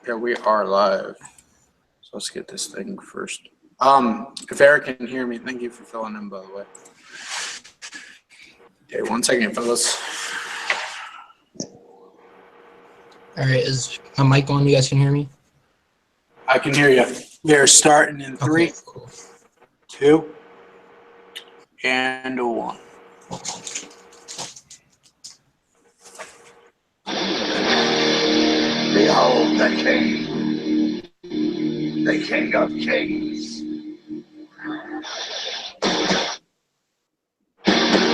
Yeah, we are live. So let's get this thing first. If Eric can hear me, thank you for filling in, by the way. Okay, 1 second, fellas. All right, is my mic on? You guys can hear me? I can hear you. We are starting in three, Okay, cool. 2, and 1. Behold the king, the king of kings.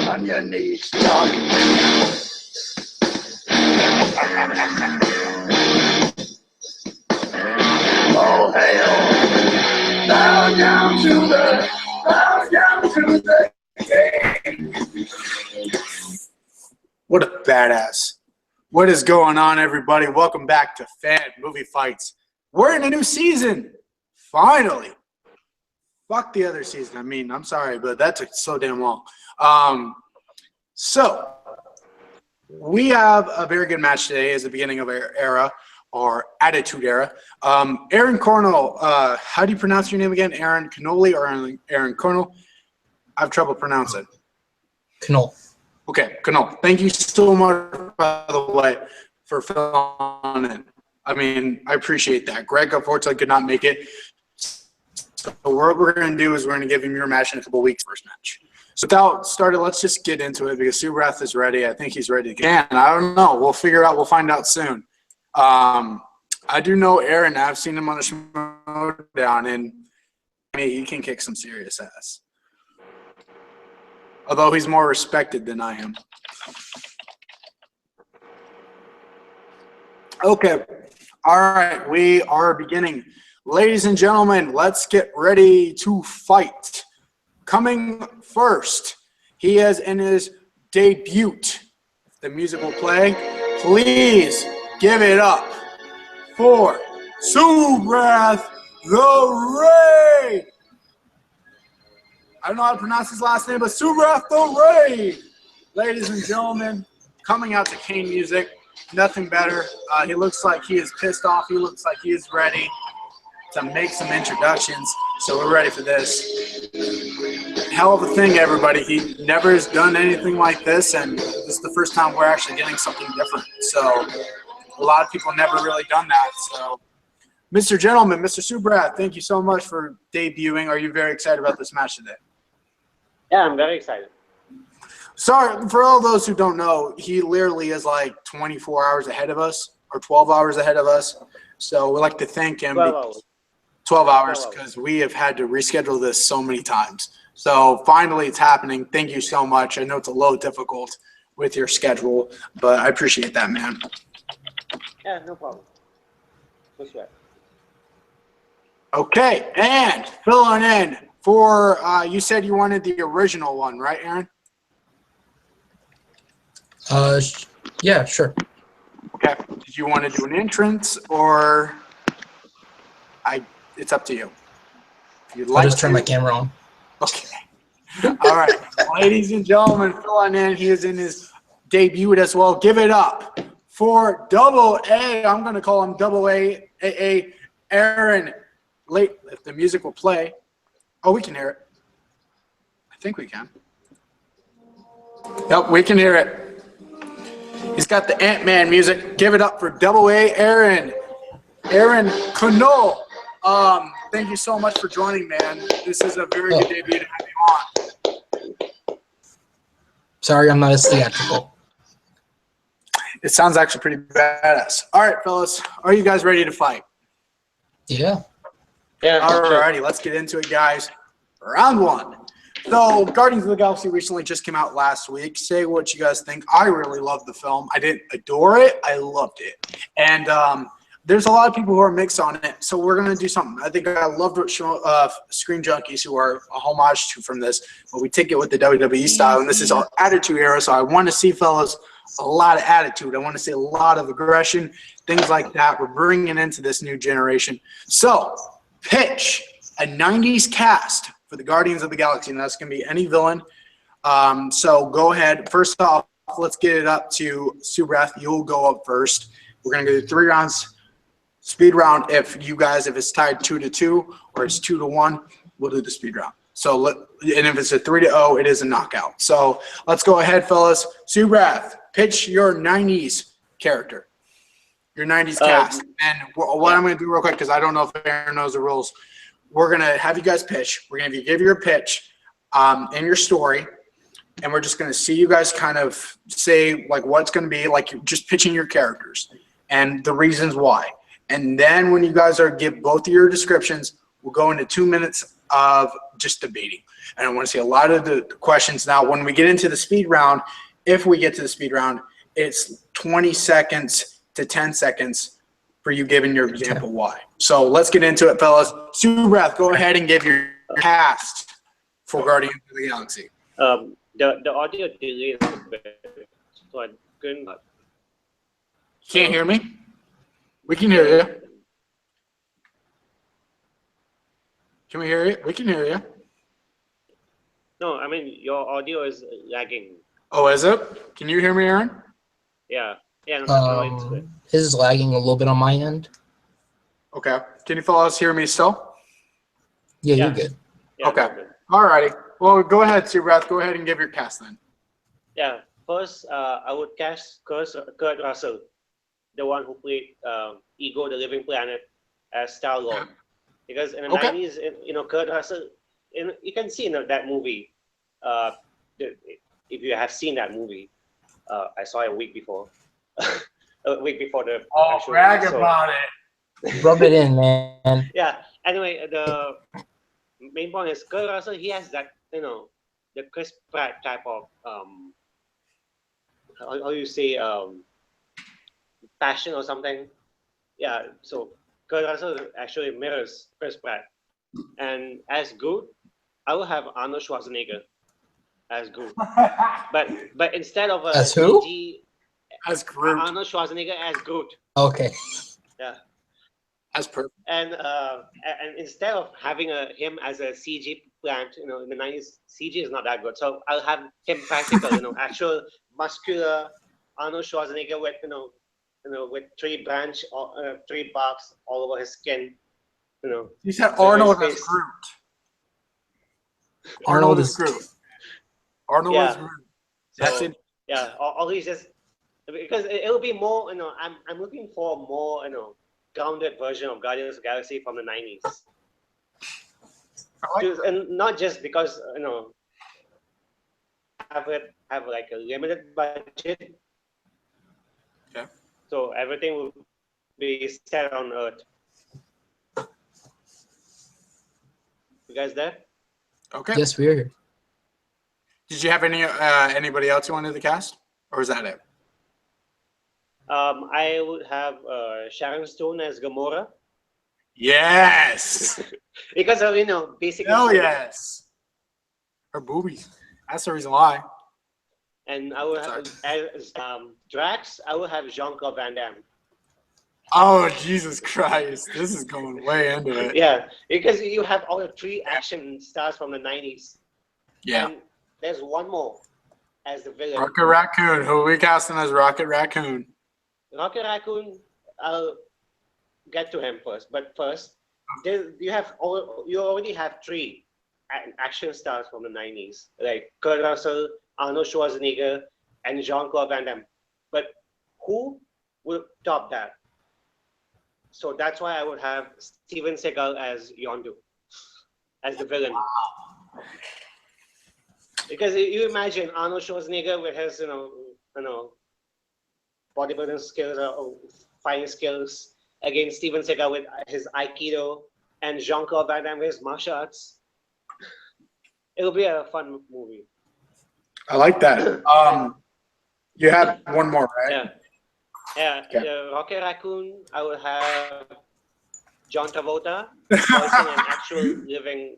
On your knees, dog. Oh, hail. Bow down to the king. What a badass. What is going on, everybody? Welcome back to Fan Movie Fights. We're in a new season. Finally. Fuck the other season. I mean, I'm sorry, but that took so damn long. So, we have a very good match today as the beginning of our era, our Attitude Era. Aaron Cornell, how do you pronounce your name again? Aaron Cannoli or Aaron Cornell? I have trouble pronouncing. Knoll. Okay, Cannoli. Thank you so much, by the way, for filling in. I mean, I appreciate that. Greg, unfortunately, could not make it. So what we're going to do is we're going to give him your match in a couple of weeks, first match. So without starting, let's just get into it because Subrath is ready. I think he's ready again. I don't know. We'll figure out. We'll find out soon. I do know Aaron. I've seen him on the Showdown, and I mean, he can kick some serious ass. Although he's more respected than I am. Okay. All right. We are beginning. Ladies and gentlemen, let's get ready to fight. Coming first, he is in his debut. The music will play. Please give it up for Subrath the Raid. I don't know how to pronounce his last name, but Subrath the Raid. Ladies and gentlemen, coming out to Kane music, nothing better. He looks like he is pissed off. He looks like he is ready to make some introductions. So we're ready for this. Hell of a thing, everybody. He never has done anything like this, and this is the first time we're actually getting something different. So a lot of people never really done that. So, Mr. Gentleman, Mr. Subrath, thank you so much for debuting. Are you very excited about this match today? Yeah, I'm very excited. Sorry, for all those who don't know, he literally is like 24 hours ahead of us or 12 hours ahead of us. So we'd like to thank him. 12 hours. 12 hours because we have had to reschedule this so many times. So finally it's happening. Thank you so much. I know it's a little difficult with your schedule, but I appreciate that, man. Yeah, no problem. For sure. Okay, and filling in for, you said you wanted the original one, right, Aaron? Yeah, sure. Okay. Did you want to do an entrance or it's up to you. I'll just turn my camera on. Okay. All right. Ladies and gentlemen, filling in. He is in his debut as well. Give it up for Double A. I'm going to call him Double A. Aaron. Late. If the music will play. Oh, we can hear it. I think we can. Yep, we can hear it. He's got the Ant-Man music. Give it up for Double A. Aaron Cannoli. Thank you so much for joining, man. This is a very good debut to have you on. Sorry, I'm not as theatrical. It sounds actually pretty badass. All right, fellas, are you guys ready to fight? Yeah. Yeah. All righty, let's get into it, guys. Round 1. So, Guardians of the Galaxy recently just came out last week. Say what you guys think. I really loved the film. I didn't adore it. I loved it. And there's a lot of people who are mixed on it, so we're going to do something. I think I loved what Screen Junkies, who are a homage to from this, but we take it with the WWE style, and this is our Attitude Era, so I want to see, fellas, a lot of attitude. I want to see a lot of aggression, things like that. We're bringing into this new generation. So, pitch a 90s cast for the Guardians of the Galaxy, and that's going to be any villain. So go ahead. First off, let's get it up to Subrath. You'll go up first. We're going to do 3 rounds. Speed round. If it's tied 2-2 or it's 2-1, we'll do the speed round. So and if it's a 3-0, it is a knockout. So let's go ahead, fellas. Subrath, pitch your 90s character, your 90s cast. And what I'm going to do real quick, because I don't know if Aaron knows the rules, we're going to have you guys pitch. We're going to give you a pitch and your story, and we're just going to see you guys kind of say like what's going to be, like you're just pitching your characters and the reasons why. And then when you guys give both of your descriptions, we'll go into 2 minutes of just debating. And I want to see a lot of the questions. Now, when we get into the speed round, if we get to the speed round, it's 20 seconds to 10 seconds for you giving your example why. So let's get into it, fellas. Subrath, go ahead and give your cast for Guardians of the Galaxy. The audio delay is a bit, so I couldn't. Can't hear me? We can hear you. Can we hear you? We can hear you. No, I mean your audio is lagging. Oh, is it? Can you hear me, Aaron? Yeah. Yeah. No, it's good. His is lagging a little bit on my end. Okay. Can you fellas hear me still? Yeah, Yeah. you're good. Yeah, Okay. good. All righty. Well, go ahead, Subrath. Go ahead and give your cast then. Yeah. First, I would cast Kurt Russell, the one who played Ego, the Living Planet, as Star-Lord. Because in the 90s, Kurt Russell, you can see in that movie, if you have seen that movie, I saw it a week before. A week before the actual brag movie, about it. Rub it in, man. Yeah. Anyway, the main point is Kurt Russell. He has that, the Chris Pratt type of how you say passion or something. Yeah. So Kurt Russell actually mirrors Chris Pratt, and as Groot, I will have Arnold Schwarzenegger as Groot. but instead of a As who? CG, As Groot. Arnold Schwarzenegger as Groot. Okay. Yeah. As perfect. And instead of having him as a CG plant, in the 90s, CG is not that good. So I'll have him practical, actual muscular Arnold Schwarzenegger with, with three barks all over his skin, You said So Arnold his as face- Groot. Arnold Arnold is- is Groot. Arnold Yeah. is Groot. So, That's it. yeah, all he's just, because it'll be more, I'm looking for a more, grounded version of Guardians of the Galaxy from the 90s. I like And not just because, have like a limited budget. Okay. So everything will be set on Earth. You guys there? Okay. Yes, we're here. Did you have anybody else you wanted to cast, or was that it? I would have Sharon Stone as Gamora Yes. because of basically. Hell yes. Her boobies. That's the reason why. And I would have as Drax. I would have Jean-Claude Van Damme. Oh Jesus Christ! This is going way into it. Yeah, because you have all the three action stars from the 90s. Yeah. And there's one more as the villain. Rocket Raccoon. Who are we casting as Rocket Raccoon? Rocket Raccoon, I'll get to him first. But first, you already have three action stars from the 90s, like Kurt Russell, Arnold Schwarzenegger, and Jean-Claude Van Damme. But who will top that? So that's why I would have Steven Seagal as Yondu, as the villain. Because you imagine Arnold Schwarzenegger with his, bodybuilding skills or fighting skills against Steven Seagal with his Aikido and Jean-Claude Van Damme with his martial arts. It'll be a fun movie. I like that. You have one more, right? Yeah. Yeah. Okay. Rocket Raccoon, I will have John Travolta voicing an actual living.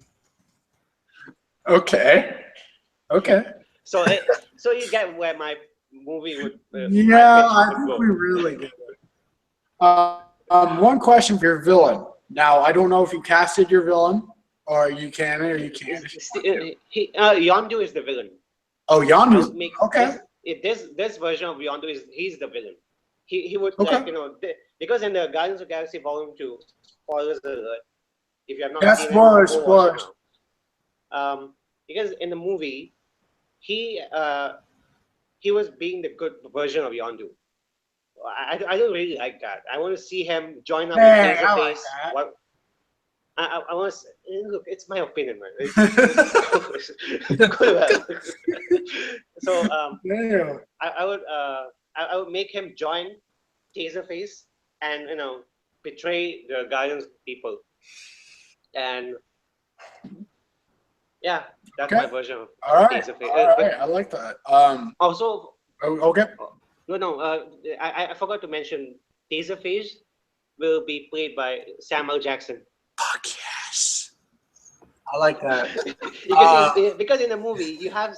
Okay. Okay. So you get where my movie would. Yeah, my I pitch would think go. we really get it. One question for your villain. Now, I don't know if you casted your villain, or you can, or you can't. Yondu is the villain. Oh, I Yondu. would make Okay. this version of Yondu he's the villain. he would Okay. like because in the Guardians of the Galaxy Volume 2, spoilers alert, if you have not Yeah, seen spoilers, it, go watch it spoilers. now. Because in the movie, he was being the good version of Yondu. I don't really like that. I want to see him join up with Hey, I like Taserface. that. What I want to look. It's my opinion, man. So Yeah. I would make him join Taserface and betray the Guardians people. And yeah, that's Okay. my version of All right. Taserface. All right. I like that. Also, Okay. no, I forgot to mention Taserface will be played by Samuel Jackson. Fuck yes. I like that. because in the movie you have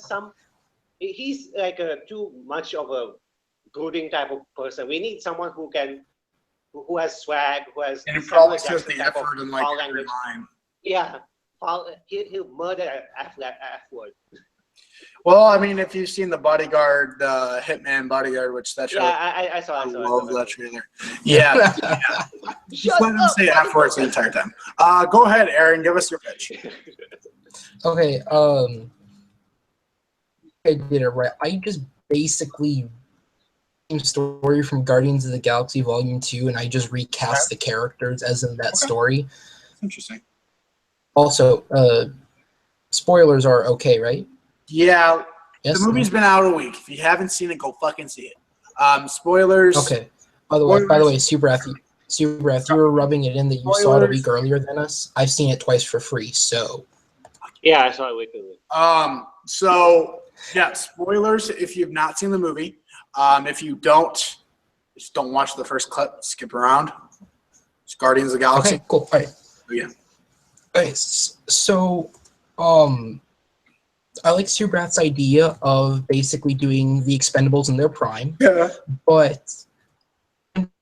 he's like too much of a brooding type of person. We need someone who has swag, who has And he Samuel probably says Jackson the type of effort in like foul every language. line. Yeah, he'll murder F word. Well, I mean, if you've seen the Bodyguard, Hitman Bodyguard, which that trailer, Yeah, I saw. I I saw. love that trailer. Yeah, just let him say F words the entire time. Go ahead, Aaron. Give us your pitch. Okay, I did it right. I just basically same story from Guardians of the Galaxy Volume 2, and I just recast the characters as in that story. Interesting. Also, spoilers are okay, right? Yeah, Yes. the movie's been out a week. If you haven't seen it, go fucking see it. Spoilers. Okay. By the way, Subrath, you were rubbing it in that you saw it a week earlier than us. I've seen it twice for free, so. Yeah, I saw it week earlier. So yeah, spoilers if you've not seen the movie. If you don't, just don't watch the first clip. Skip around. It's Guardians of the Galaxy. Okay, cool. All right. Yeah. Okay, so, I like Subrath's idea of basically doing the Expendables in their prime, Yeah. but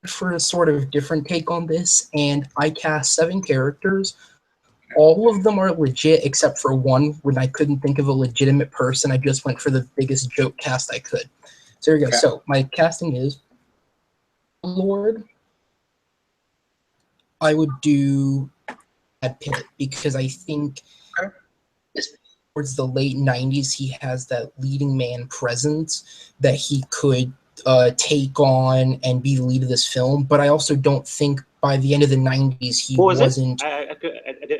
for a sort of different take on this, and I cast 7 characters. All of them are legit except for one. When I couldn't think of a legitimate person, I just went for the biggest joke cast I could. So here we go. Okay. So my casting is Lord. I would do Brad Pitt because I think towards the late 90s, he has that leading man presence that he could take on and be the lead of this film. But I also don't think by the end of the 90s he Who was wasn't. I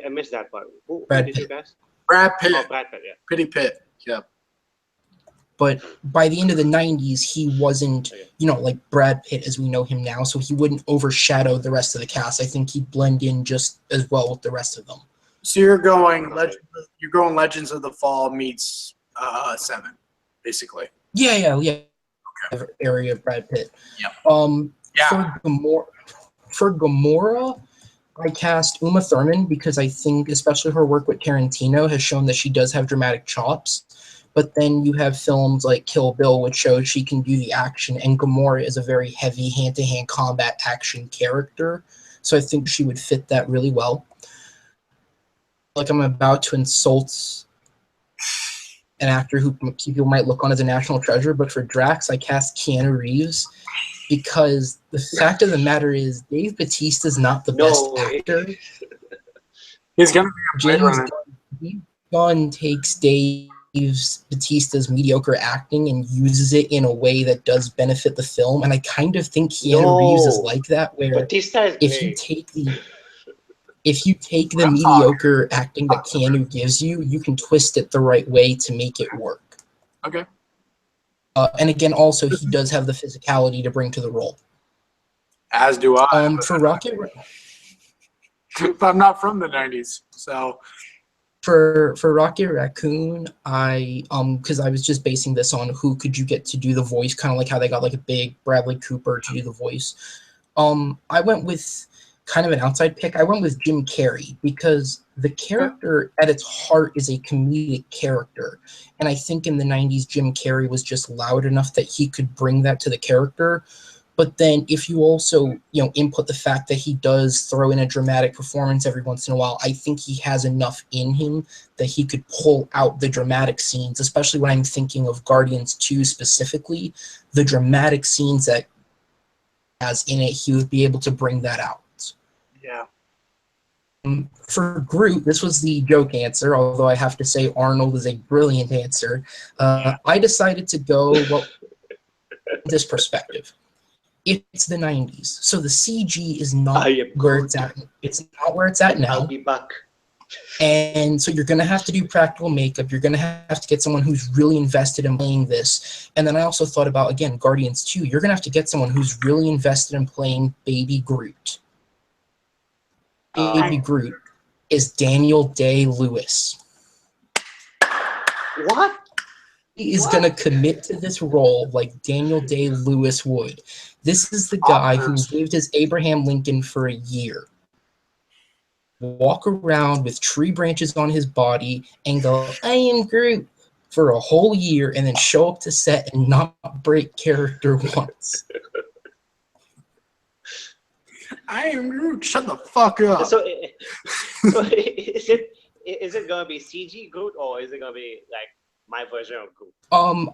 missed that part. Who Brad did you Pitt. guys? Brad Pitt. Oh, Brad Pitt, yeah. Pretty Pitt. Yeah. But by the end of the 90s, he wasn't, like Brad Pitt as we know him now, so he wouldn't overshadow the rest of the cast. I think he'd blend in just as well with the rest of them. So you're going Legends of the Fall meets 7, basically. Yeah. Okay. Area of Brad Pitt. Yeah. Yeah. For Gamora, I cast Uma Thurman because I think, especially her work with Tarantino, has shown that she does have dramatic chops. But then you have films like Kill Bill, which shows she can do the action, and Gamora is a very heavy hand-to-hand combat action character. So I think she would fit that really well. Like I'm about to insult an actor who people might look on as a national treasure, but for Drax, I cast Keanu Reeves because the fact of the matter is Dave Bautista's not the best actor. He's going to be a James Gunn takes Dave Bautista's mediocre acting and uses it in a way that does benefit the film, and I kind of think Keanu Reeves is like that, where Batista is if you take the mediocre acting that Keanu gives you, you can twist it the right way to make it work. Okay. And again, also he does have the physicality to bring to the role. As do I. For Rocket, I'm not from the 90s, so. For Rocket Raccoon, because I was just basing this on who could you get to do the voice, kind of like how they got like a big Bradley Cooper to do the voice. I went with kind of an outside pick. I went with Jim Carrey because the character at its heart is a comedic character. And I think in the 90s, Jim Carrey was just loud enough that he could bring that to the character. But then if you also, input the fact that he does throw in a dramatic performance every once in a while, I think he has enough in him that he could pull out the dramatic scenes, especially when I'm thinking of Guardians 2 specifically, the dramatic scenes that has in it, he would be able to bring that out. Yeah. For Groot, this was the joke answer, although I have to say Arnold is a brilliant answer. I decided to go this perspective. It's the 90s, so the CG is not where it's at. It's not where it's at now. I'll be back. And so you're going to have to do practical makeup. You're going to have to get someone who's really invested in playing this. And then I also thought about, again, Guardians 2. You're going to have to get someone who's really invested in playing Baby Groot. Baby Groot is Daniel Day-Lewis. What? He is going to commit to this role like Daniel Day-Lewis would. This is the guy who lived as Abraham Lincoln for a year. Walk around with tree branches on his body and go, I am Groot, for a whole year, and then show up to set and not break character once. I am Groot. Shut the fuck up. So is it gonna be CG Groot or is it gonna be like my version of Groot?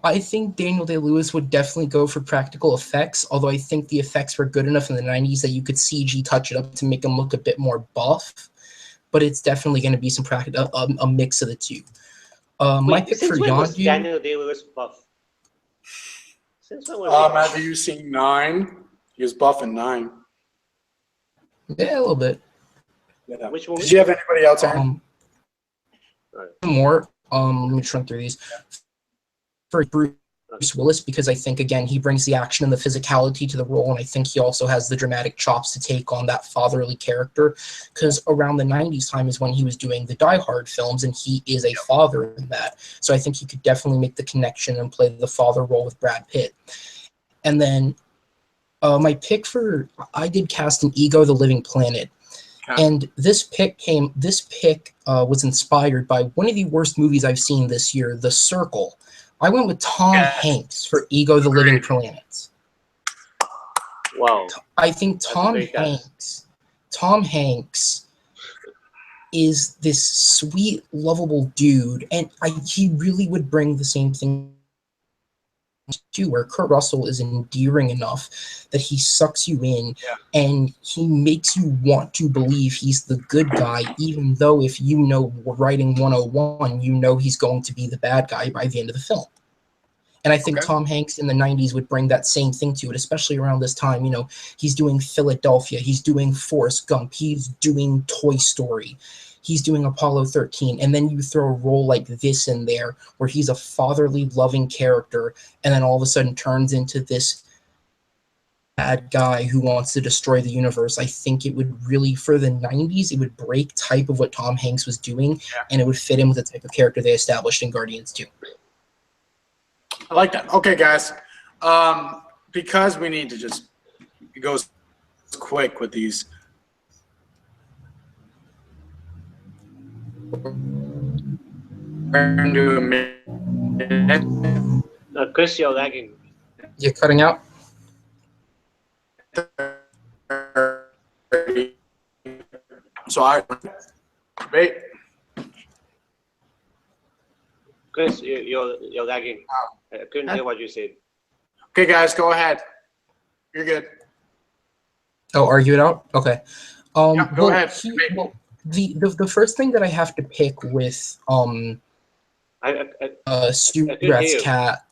I think Daniel Day-Lewis would definitely go for practical effects, although I think the effects were good enough in the 90s that you could CG touch it up to make him look a bit more buff. But it's definitely going to be some practical, a mix of the two. My pick for Yondu. Daniel Day-Lewis buff? Since when was have you seen 9? He was buff in 9. Yeah, a little bit. Yeah. Which one? Did you have anybody else, Aaron? More. Let me just run through these. For Bruce Willis, because I think, again, he brings the action and the physicality to the role, and I think he also has the dramatic chops to take on that fatherly character, because around the 90s time is when he was doing the Die Hard films, and he is a father in that. So I think he could definitely make the connection and play the father role with Brad Pitt. And then my pick I did cast an Ego the Living Planet. Okay. And this pick was inspired by one of the worst movies I've seen this year, The Circle. I went with Tom Hanks for Ego the Living Planet. Wow. I think Tom Hanks is this sweet, lovable dude, and he really would bring the same thing too, where Kurt Russell is endearing enough that he sucks you in, and he makes you want to believe he's the good guy, even though if you know writing 101, you know he's going to be the bad guy by the end of the film. And I think Tom Hanks in the 90s would bring that same thing to it, especially around this time. You know, he's doing Philadelphia, he's doing Forrest Gump, he's doing Toy Story, he's doing Apollo 13, and then you throw a role like this in there where he's a fatherly, loving character, and then all of a sudden turns into this bad guy who wants to destroy the universe. I think it would really, for the 90s, it would break type of what Tom Hanks was doing, and it would fit in with the type of character they established in Guardians 2. I like that. Okay, guys. Because we need to just go quick with these. We're going to do a minute. Chris, you're lagging. You're cutting out? So wait. Chris, you're lagging. I couldn't hear what you said. Okay, guys, go ahead. You're good. Oh, argue it out? Okay. Go ahead. The first thing that I have to pick with Subrath's cat.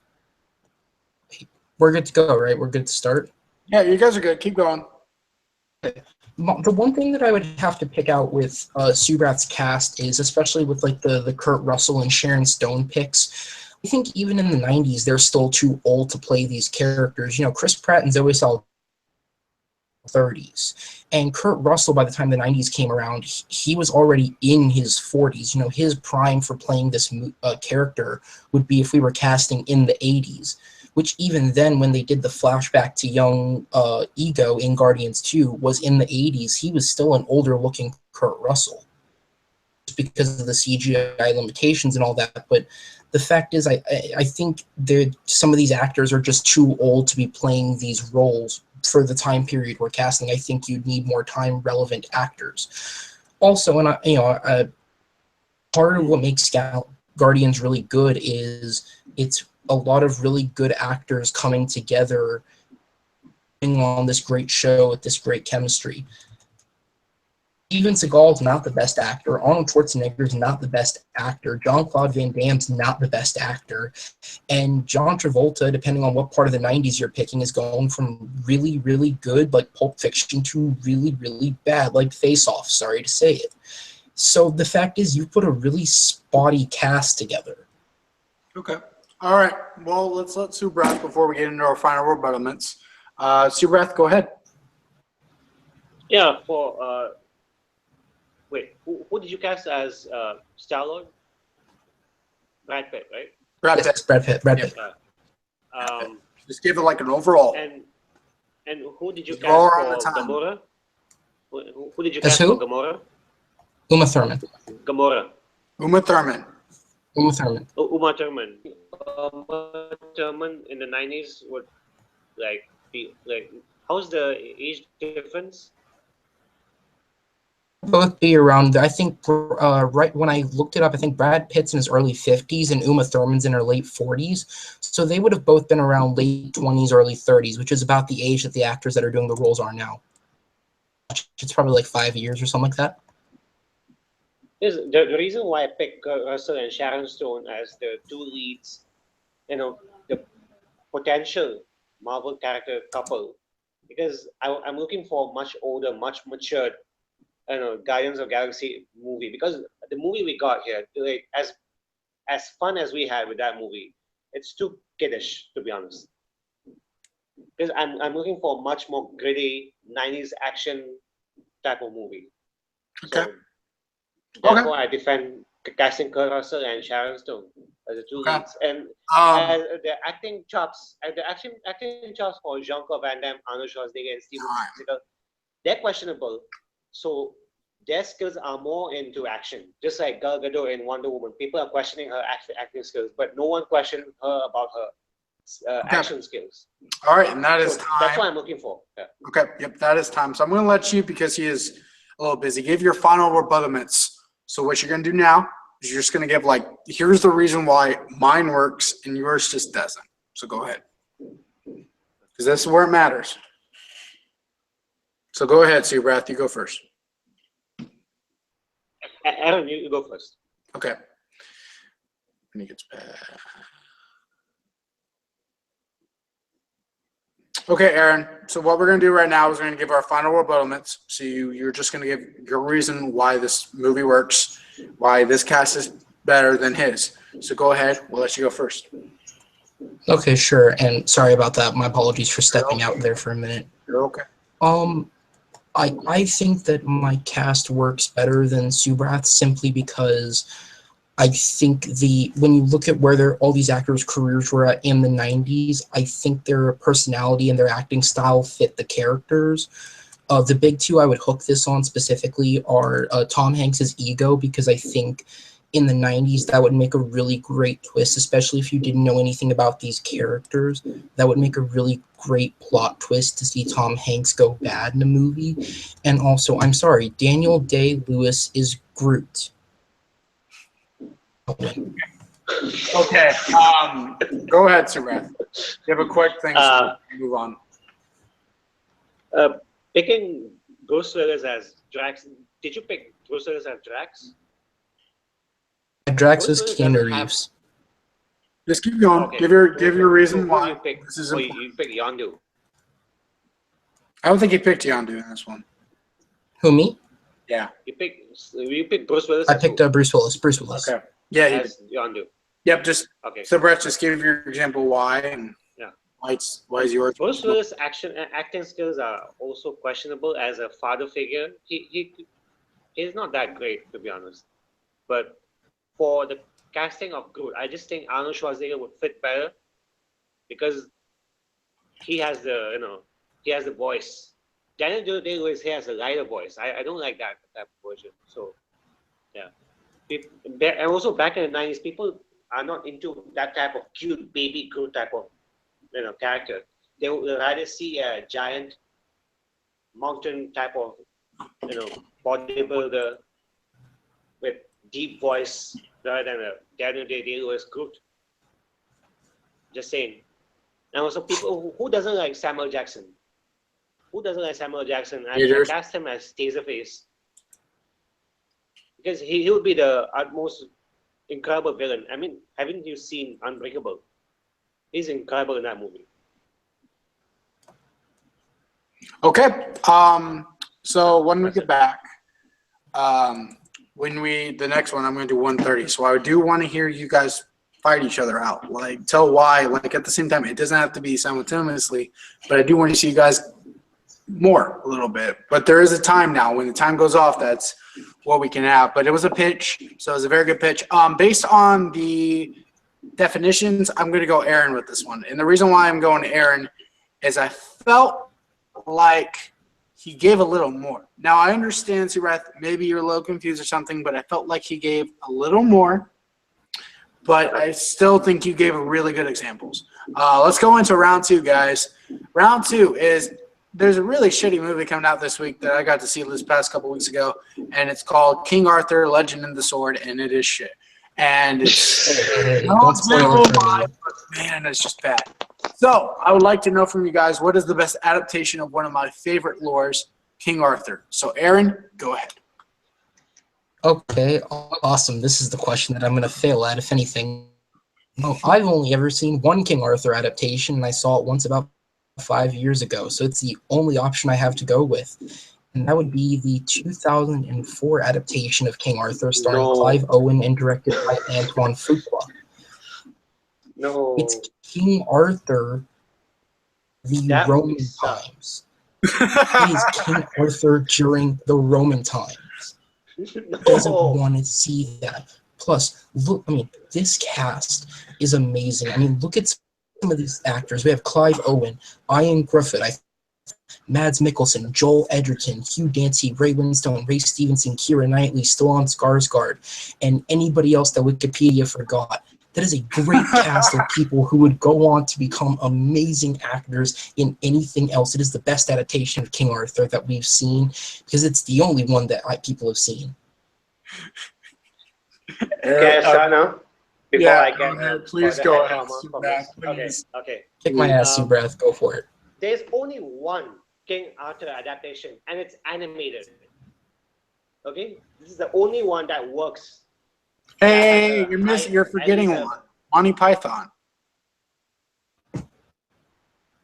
We're good to go, right? We're good to start? Yeah, you guys are good. Keep going. The one thing that I would have to pick out with Subrath's cast is, especially with like the Kurt Russell and Sharon Stone picks, I think even in the 90s, they're still too old to play these characters. You know, Chris Pratt and Zoe Saldana 30s. And Kurt Russell, by the time the 90s came around, he was already in his 40s. You know, his prime for playing this character would be if we were casting in the 80s, which even then, when they did the flashback to young Ego in Guardians 2, was in the 80s. He was still an older-looking Kurt Russell just because of the CGI limitations and all that. But the fact is, I think some of these actors are just too old to be playing these roles for the time period we're casting. I think you'd need more time-relevant actors. Also, and part of what makes Guardians really good is it's a lot of really good actors coming together on this great show with this great chemistry. Steven Seagal's not the best actor. Arnold Schwarzenegger's not the best actor. Jean-Claude Van Damme's not the best actor. And John Travolta, depending on what part of the 90s you're picking, is going from really, really good, like Pulp Fiction, to really, really bad, like Face Off, sorry to say it. So the fact is, you put a really spotty cast together. Okay. All right. Well, let's let Subrath before we get into our final rebuttalments. Subrath, go ahead. Yeah, for wait, who did you cast as Star-Lord? Brad Pitt, right? Brad Pitt. Yes, Brad Pitt. Brad Pitt. Just give it like an overall. And who did you Just roll cast around the for time. Gamora? Who did you As cast who? for Gamora? Uma Thurman. Gamora. Uma Thurman. Uma Thurman. Uma Thurman. Uma Thurman in the 90s would be like. How's the age difference? Both be around, I think, right when I looked it up, I think Brad Pitt's in his early 50s and Uma Thurman's in her late 40s. So they would have both been around late 20s, early 30s, which is about the age that the actors that are doing the roles are now. It's probably like 5 years or something like that. The reason why I picked Kurt Russell and Sharon Stone as the two leads, the potential Marvel character couple, because I'm looking for much older, much matured, Guardians of Galaxy movie, because the movie we got here, like, as fun as we had with that movie, it's too kiddish, to be honest. Because I'm looking for a much more gritty 90s action type of movie. Okay. So therefore, I defend casting Kurt Russell and Sharon Stone as the two leads, and the acting chops, for Jean-Claude Van Damme, Arnold Schwarzenegger, and Steven Seagal, they're questionable. So their skills are more into action, just like Gal Gadot in Wonder Woman. People are questioning her acting skills, but no one questioned her about her action skills. All right, and that is time. That's what I'm looking for. Yeah. Okay, yep, that is time. So I'm going to let you, because he is a little busy, give your final rebuttalments. So what you're going to do now is you're just going to give, like, here's the reason why mine works and yours just doesn't. So go ahead. Because this is where it matters. So go ahead, Subrath. You go first. Aaron, you go first. Okay. When he gets back. Okay, Aaron. So what we're going to do right now is we're going to give our final rebuttalments. So you're just going to give your reason why this movie works, why this cast is better than his. So go ahead. We'll let you go first. Okay, sure. And sorry about that. My apologies for stepping out there for a minute. You're okay. I think that my cast works better than Subrath simply because I think when you look at where all these actors' careers were at in the 90s, I think their personality and their acting style fit the characters. The big two I would hook this on specifically are Tom Hanks' ego, because I think in the 90s that would make a really great twist, especially if you didn't know anything about these characters. That would make a really great plot twist to see Tom Hanks go bad in a movie. And also, I'm sorry, Daniel Day-Lewis is Groot. Okay. Go ahead, Subrath. You have a quick thing to move on. Picking Bruce Willis as Drax. Did you pick Bruce Willis as Drax? Drax is Keanu Reeves. Just keep going. Okay. Give your reason why. You pick, This is you pick Yondu. I don't think he picked Yondu in this one. Who, me? Yeah. You pick Bruce Willis. I picked Bruce Willis. Bruce Willis. Okay. Yeah. As Yondu. Yep. Just Okay. so Brett, just give your example why and why is yours. Bruce Willis' acting skills are also questionable as a father figure. He's not that great, to be honest. But for the casting of Groot, I just think Arnold Schwarzenegger would fit better because he has the voice. Daniel Day-Lewis has a lighter voice. I don't like that version. So yeah. And also back in the 90s, people are not into that type of cute baby Groot type of character. They would rather see a giant mountain type of bodybuilder with deep voice rather than a Daniel Day-Lewis Groot. Just saying. And also people who doesn't like Samuel Jackson? Who doesn't like Samuel Jackson? I Haters. cast him as Taserface because he would be the utmost incredible villain. I mean, haven't you seen Unbreakable? He's incredible in that movie. Okay. So when we get back, the next one, I'm going to do 130. So I do want to hear you guys fight each other out. Like, tell why. Like, at the same time, it doesn't have to be simultaneously, but I do want to see you guys more a little bit. But there is a time now. When the time goes off, that's what we can have. But it was a pitch, so it was a very good pitch. Based on the definitions, I'm going to go Aaron with this one. And the reason why I'm going Aaron is I felt like he gave a little more. Now, I understand, Subrath, maybe you're a little confused or something, but I felt like he gave a little more. But I still think you gave really good examples. Let's go into round two, guys. Round two is there's a really shitty movie coming out this week that I got to see this past couple weeks ago, and it's called King Arthur, Legend of the Sword, and it is shit. And it's Don't spoil it for me. man, it's just bad. So I would like to know from you guys, what is the best adaptation of one of my favorite lores, King Arthur? So Aaron, go ahead. Okay, awesome. This is the question that I'm going to fail at, if anything. I've only ever seen one King Arthur adaptation, and I saw it once about 5 years ago, so it's the only option I have to go with. And that would be the 2004 adaptation of King Arthur, starring Clive Owen and directed by Antoine Fuqua. No. It's King Arthur, the That Roman movie sucked. times. It is King Arthur during the Roman times. Doesn't want to see that. Plus, look, I mean, this cast is amazing. I mean, look at some of these actors. We have Clive Owen, Ian Griffith, Mads Mikkelsen, Joel Edgerton, Hugh Dancy, Ray Winstone, Ray Stevenson, Keira Knightley, Stellan Skarsgård, and anybody else that Wikipedia forgot. That is a great cast of people who would go on to become amazing actors in anything else. It is the best adaptation of King Arthur that we've seen because it's the only one that people have seen. Okay, Shana, before I get please go ahead. Please. Okay. Kick my ass, Subrath. Go for it. There's only one King Arthur adaptation, and it's animated. Okay, this is the only one that works. Hey, you're forgetting one. Monty Python.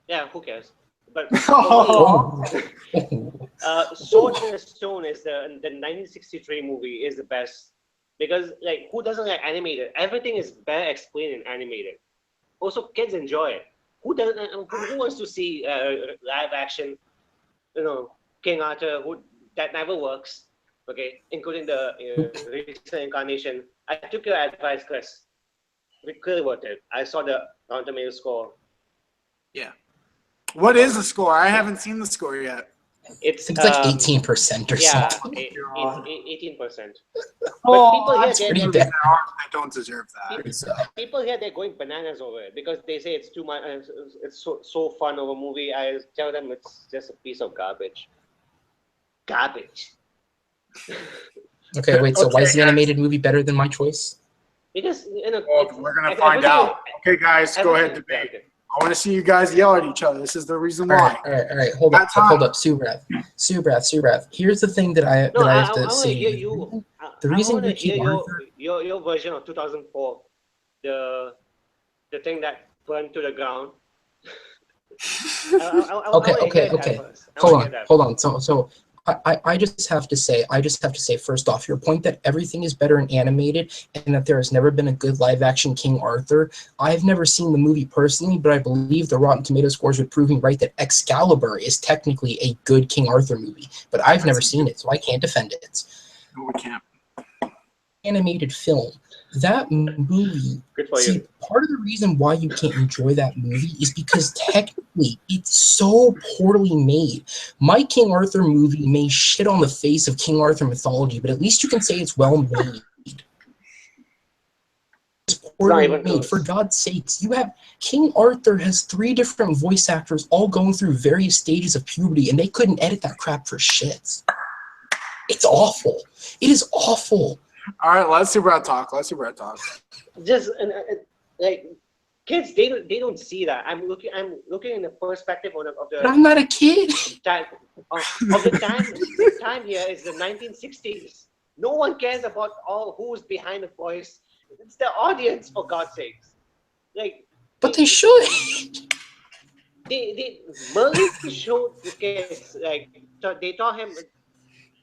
Yeah, who cares? But Oh. Sword in the Stone is the 1963 movie is the best because like who doesn't like animated? Everything is better explained in animated. Also, kids enjoy it. Who doesn't? Who wants to see live action? You know, King Arthur. That never works. Okay, including the recent incarnation. I took your advice, Chris. We clearly worked it. I saw the Rotten Tomatoes score. Yeah. What is the score? I haven't seen the score yet. It's like 18% or yeah, something. 18%. Oh, But that's people here, pretty bad. I don't deserve that. people here, they're going bananas over it because they say it's too much. It's so fun of a movie. I tell them it's just a piece of garbage. Garbage. Okay, wait. So why is the animated movie better than my choice? Because we're gonna find out. Okay, guys, go ahead debate. I want to see you guys yell at each other. This is the reason why. All right. Hold up, Subrath. Here's the thing that I have to say. The reason I hear your version of 2004, the thing that burned to the ground. Okay. Hold on. So I just have to say first off, your point that everything is better in animated and that there has never been a good live action King Arthur. I've never seen the movie personally, but I believe the Rotten Tomatoes scores are proving right that Excalibur is technically a good King Arthur movie, but I've never seen it, so I can't defend it. No, we can't. Animated film. That movie, Good for you. part of the reason why you can't enjoy that movie is because technically it's so poorly made. My King Arthur movie may shit on the face of King Arthur mythology, but at least you can say it's well made. It's poorly made. For God's sakes, you have King Arthur has 3 different voice actors all going through various stages of puberty, and they couldn't edit that crap for shit. It's awful. It is awful. All right, let's Subrath talk. Just Like kids, they don't see that. I'm looking in the perspective of But I'm not a kid. time the time here is the 1960s. No one cares about who's behind the voice. It's the audience, for God's sakes. Like, But they should. Merlin showed the kids, like, they taught him,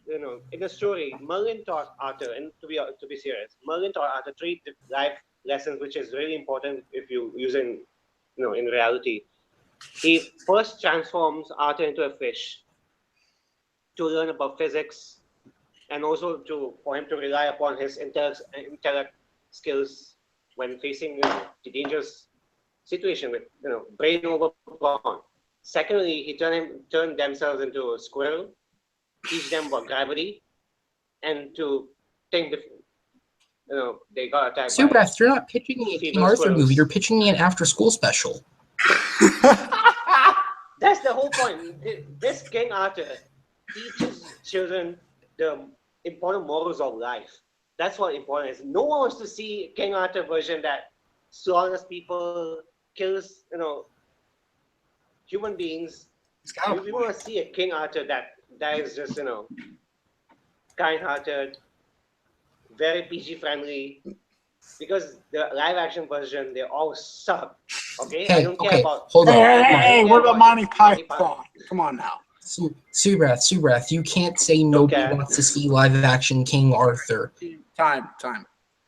in the story, Merlin taught Arthur, and to be serious, Merlin taught Arthur three life lessons, which is really important if you use it, in reality. He first transforms Arthur into a fish to learn about physics, and also for him to rely upon his intellect skills when facing the dangerous situation with brain over brawn. Secondly, he turned themselves into a squirrel, teach them about gravity, and to think they got attacked by Subrath, you're not pitching me a King female Arthur squirrels. movie. You're pitching me an after-school special. That's the whole point. This King Arthur teaches children the important morals of life. That's what important is. No one wants to see King Arthur version that slaughters people, kills human beings. We want to see a King Arthur that is just kind-hearted, very PG friendly. Because the live action version, they all suck. Okay, I don't care about. Hold on. Hey, what about Monty Python? Come on now. Subrath, you can't say nobody wants to see live action King Arthur. Time.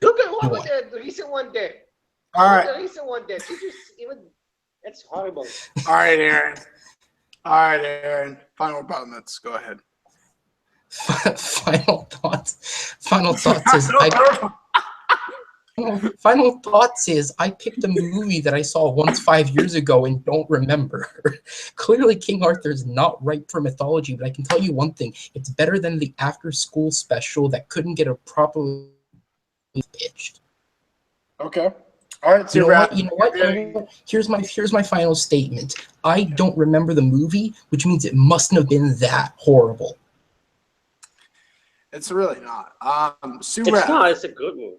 Look at what the recent one did. All right. The recent one did. It's horrible. All right, Aaron. Final comments. Go ahead. Final thoughts is Final thoughts is I picked a movie that I saw once 5 years ago and don't remember. Clearly, King Arthur is not ripe for mythology, but I can tell you one thing. It's better than the after-school special that couldn't get a properly pitched. Okay. All right, You know what? Here's my final statement. I don't remember the movie, which means it mustn't have been that horrible. It's really not. Subrath. It's not. It's a good movie.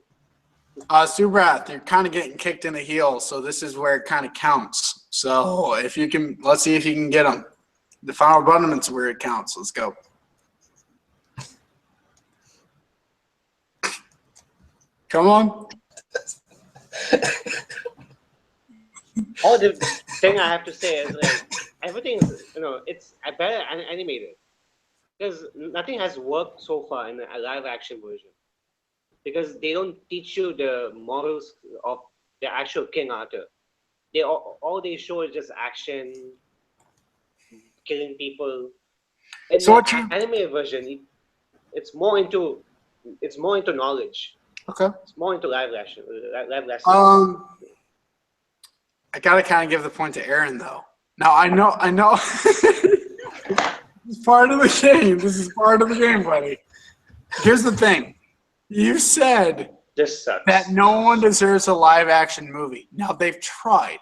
Subrath, you're kind of getting kicked in the heel, so this is where it kind of counts. So if you can, let's see if you can get them. The final abundance where it counts. Let's go. Come on. All the thing I have to say is everything is it's better animated because nothing has worked so far in a live action version. Because they don't teach you the morals of the actual King Arthur. All they show is just action, killing people. In the anime version, it's more into knowledge. Okay. It's more into live action. I gotta kind of give the point to Aaron though. Now I know. This is part of the game. This is part of the game, buddy. Here's the thing. You said that no one deserves a live-action movie. Now, they've tried,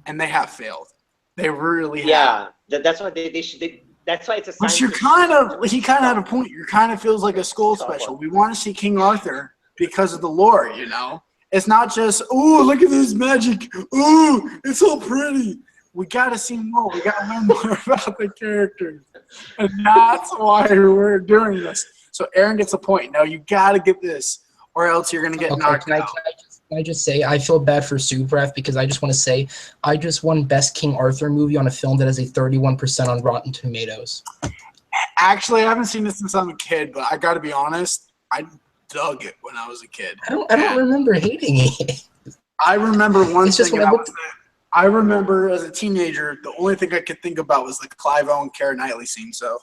and they have failed. They really have. Yeah, that's why they should. That's why it's a. But he kind of had a point. It kind of feels like a school special. We want to see King Arthur because of the lore, It's not just, ooh, look at this magic. Ooh, it's so pretty. We got to see more. We got to learn more about the characters. And that's why we're doing this. So Aaron gets a point. Now you got to get this, or else you're going to get knocked out. Can I just say I feel bad for Subrath because I just want to say I just won Best King Arthur movie on a film that has a 31% on Rotten Tomatoes. Actually, I haven't seen it since I'm a kid, but I got to be honest, I dug it when I was a kid. I don't remember hating it. I remember one thing. I remember as a teenager, the only thing I could think about was the Clive Owen, Keira Knightley scene. So,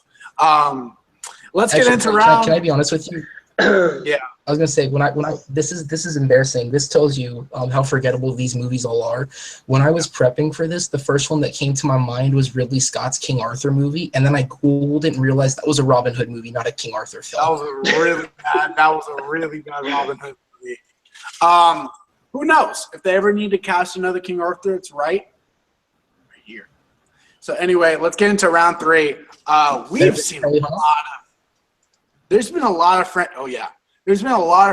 let's get into round. Can I be honest with you? Yeah. I was gonna say when I this is embarrassing. This tells you how forgettable these movies all are. When I was prepping for this, the first one that came to my mind was Ridley Scott's King Arthur movie, and then I googled it and realized that was a Robin Hood movie, not a King Arthur film. That was a really bad Robin Hood movie. Who knows? If they ever need to cast another King Arthur, it's right here. So anyway, let's get into round 3. We've seen a lot of. There's been a lot of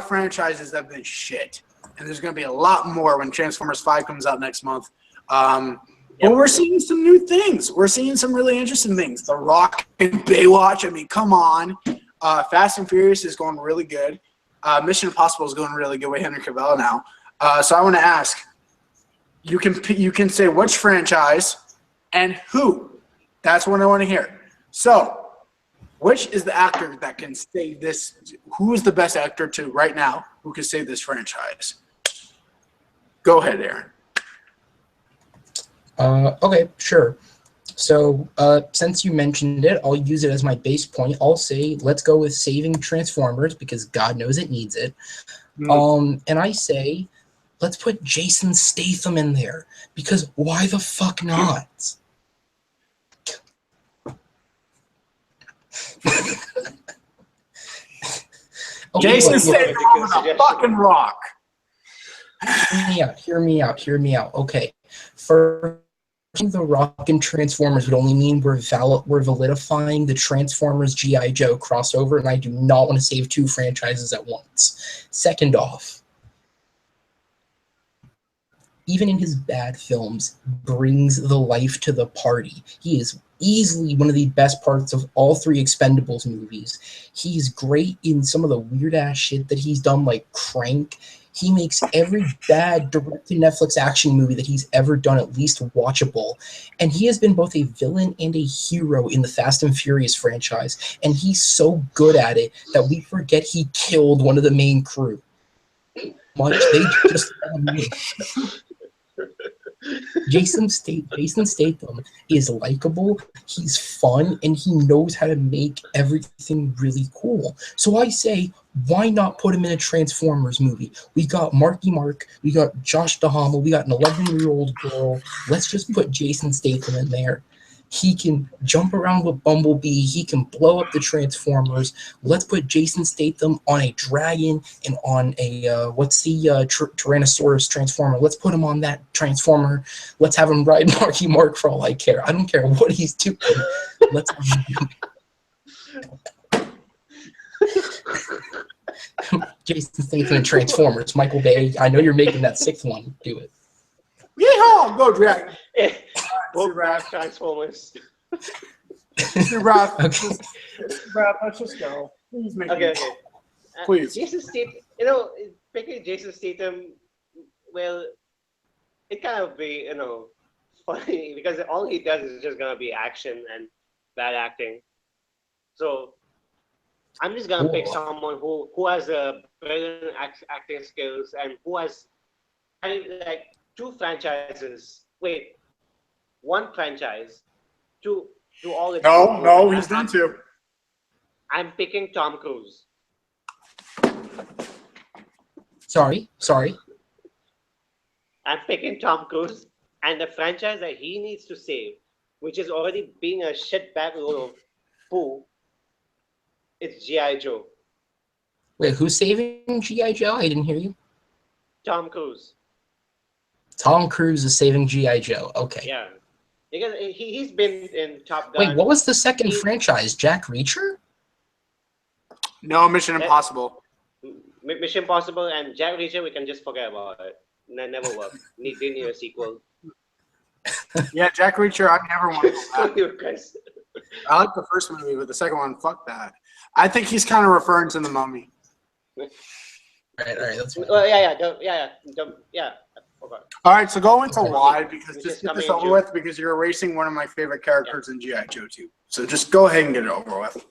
franchises that have been shit and there's going to be a lot more when Transformers 5 comes out next month. But we're seeing some new things. We're seeing some really interesting things. The Rock and Baywatch. I mean, come on. Fast and Furious is going really good. Mission Impossible is going really good with Henry Cavill now. So I want to ask, you can say which franchise and who. That's what I want to hear. So, which is the actor that can save this? Who is the best actor to right now who can save this franchise? Go ahead, Aaron. Okay, sure. So since you mentioned it, I'll use it as my base point. I'll say let's go with saving Transformers because God knows it needs it. And I say let's put Jason Statham in there because why the fuck not? Jason Statham on a fucking rock. Hear me out. Okay, for the Rock and Transformers would only mean we're validifying the Transformers G.I. Joe crossover, and I do not want to save two franchises at once. Second off, even in his bad films, brings the life to the party. He is easily one of the best parts of all three Expendables movies. He's great in some of the weird-ass shit that he's done, like Crank. He makes every bad direct-to-Netflix action movie that he's ever done at least watchable. And he has been both a villain and a hero in the Fast and Furious franchise. And he's so good at it that we forget he killed one of the main crew. They just Jason Statham is likable, he's fun, and he knows how to make everything really cool. So I say, why not put him in a Transformers movie? We got Marky Mark, we got Josh Duhamel, we got an 11-year-old girl. Let's just put Jason Statham in there. He can jump around with Bumblebee. He can blow up the Transformers. Let's put Jason Statham on a dragon and on a, what's the Tyrannosaurus Transformer? Let's put him on that Transformer. Let's have him ride Marky Mark for all I care. I don't care what he's doing. Let's have him Jason Statham and Transformers. Michael Bay, I know you're making that sixth one. Do it. Yeehaw! Go Dragon. Subrath Transformers. Subrath, Okay. Subrath, let's just go. Please make Okay. Please. Jason Statham, picking Jason Statham, well, it kind of be, funny because all he does is just gonna be action and bad acting. So I'm just gonna pick someone who has a brilliant acting skills and who has like two franchises. Wait, one franchise to all its. No, he's done two. I'm picking Tom Cruise. Sorry. I'm picking Tom Cruise and the franchise that he needs to save, which is already being a shitbag load of poo. It's G.I. Joe. Wait, who's saving G.I. Joe? I didn't hear you. Tom Cruise. Tom Cruise is saving G.I. Joe. Okay. Yeah. Because he's been in Top Gun. Wait, what was the second franchise? Jack Reacher? No, Mission Impossible. Mission Impossible and Jack Reacher, we can just forget about it. Never worked. Didn't need a sequel. Yeah, Jack Reacher, I never want to go back. Guys. I like the first movie, but the second one, fuck that. I think he's kind of referring to the Mummy. All right, that's fine. Well, yeah. I forgot. All right, so go into why, because Which just is get this coming in over June. with, because you're erasing one of my favorite characters in G.I. Joe 2. So just go ahead and get it over with.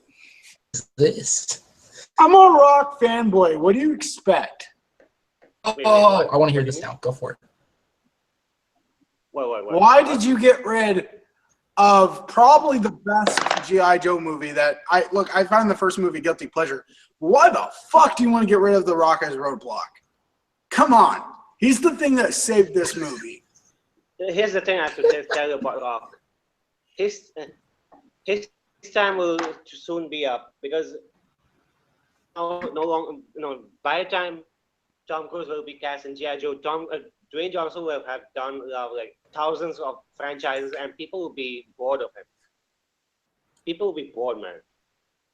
This. I'm a rock fanboy. What do you expect? Oh, Wait, what? I want to hear What do this you mean? now. Go for it. What? Why did you get rid of probably the best G.I. Joe movie that I found the first movie guilty pleasure. Why the fuck do you want to get rid of The Rock as Roadblock? Come on. He's the thing that saved this movie. Here's the thing I have to tell you about Rock. His time will soon be up because no longer, by the time Tom Cruise will be cast in G.I. Joe, Dwayne Johnson will have done like thousands of franchises and people will be bored of him. People will be bored, man.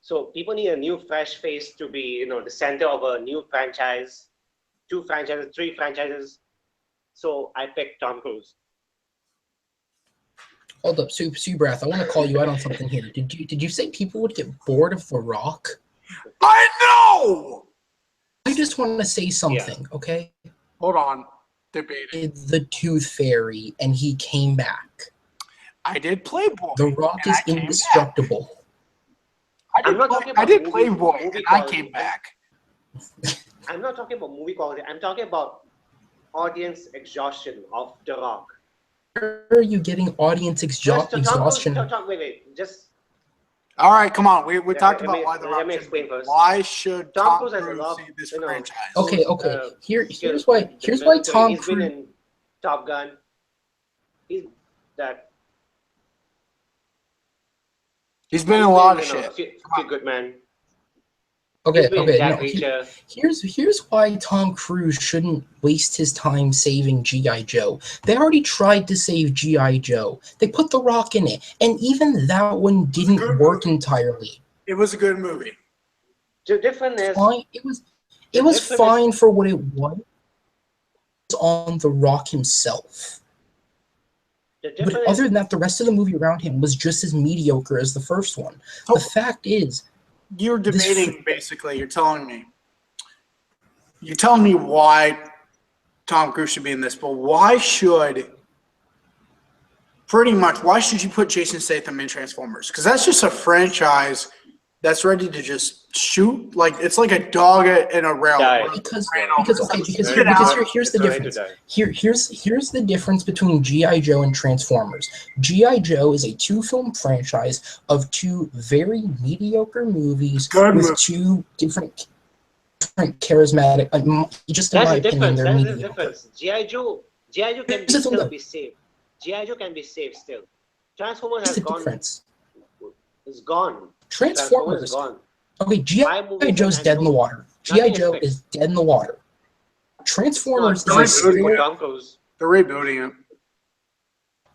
So people need a new fresh face to be, the center of a new franchise. 2 franchises, 3 franchises. So I picked Tom Cruise. Hold up, Subrath. I want to call you out on something here. Did you say people would get bored of The Rock? I know! I just want to say something, okay? Hold on. Debating. The Tooth Fairy, and he came back. I did Playboy. The Rock is indestructible. I did Playboy, and I came back. I'm not talking about movie quality. I'm talking about audience exhaustion of The Rock. Where are you getting audience exhaustion? Wait. Just. All right, come on. We talked about why The Rock. Let me explain first. Why should Tom Cruise see this franchise? Okay. Here's why Tom He's Cruise. been in Top Gun. He's been in a lot of shit. Feel Good Man. Okay. Jack No, Reacher. Here's why Tom Cruise shouldn't waste his time saving G.I. Joe. They already tried to save G.I. Joe. They put The Rock in it, and even that one didn't work entirely. It was a good movie. The difference is Fine. It was fine for what it was on The Rock himself. But other than that, the rest of the movie around him was just as mediocre as the first one. So, the fact is, you're debating, basically. You're telling me why Tom Cruise should be in this, but why should you put Jason Statham in Transformers? Because that's just a franchise that's ready to just shoot. Like, it's like a dog in a rail. Because here's the difference. Here's the difference between G.I. Joe and Transformers. G.I. Joe is a 2-film franchise of 2 very mediocre movies two different charismatic. Just in my opinion, they're mediocre. That's the difference. G.I. Joe can still be saved. G.I. Joe can be saved still. Transformers has gone. It's gone. Transformers is gone. Okay, G.I. Joe's dead in the water. G.I. Joe is dead in the water. Transformers is They're rebooting it.